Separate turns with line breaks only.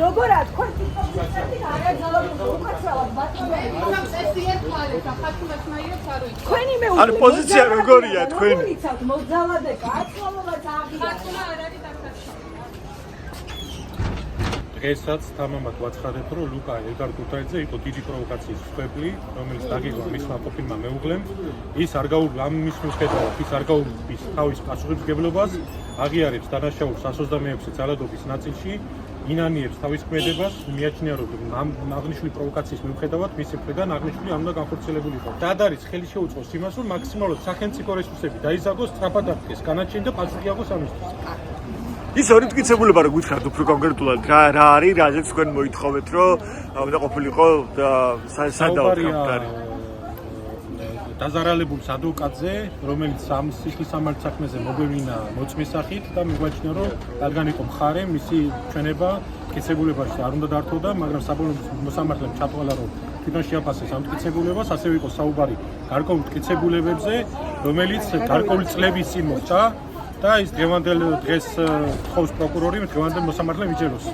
როგორაა თქვენ თქვენი
არ პოზიცია როგორია თქვენი?
მოგზაურობ კაცმოვა წაღია.
დღესაც თამამად ვაცხადებ, რომ ლუკა ედგარ გუთაიძე იყო დიდი პროვოკაციის მსხვერპლი, რომელიც დაგეგმა მისმა ყოფილმა მეუღლემ. ის არ ამის მიუხედავად ის არ გაუმხდის თავის პასუხისმგებლობას, აღიარებს დანაშაულს 126 ძალადობის ნაწილში, ინანიებს თავის ქმედებას, მიაჩნია, რომ აღნიშნული პროვოკაციის მიუხედავად მისი მხრიდან აღნიშნული არ უნდა განხორციელებულიყო. და არის ხელი შეუწყოს იმას, რომ მაქსიმალურად სახელმწიფო რესურსები დაიზარგოს, სწრაფად აღდგეს განაჩენი და პასუხი აღოს ამისთვის.
ის ორი მტკიცებულება რა გითხრათ უფრო კონკრეტულად რა არის რაზეც თქვენ მოითხოვეთ რომ უნდა ყოფილიყო სადავო
დაზარალებულ ადვოკატზე რომელიც სიხის სამართლის საქმეზე მოგვევინა მოწმის სახით და მიგვაჩნია რომ რადგან იყო მხარე მისი ჩვენება მტკიცებულებაში არ უნდა დართოდა მაგრამ საბოლოო მოსამართლემ ჩათვალა რომ თვითონ შეაფასეს ამ მტკიცებულებას ასევე იყო საუბარი გარკვეულ მტკიცებულებებზე რომელიც გარკვეული წლების წინ მოხდა და ის დღევანდელ დღეს თხოვს პროკურორი დღევანდელ მოსამართლემ იჯეროს.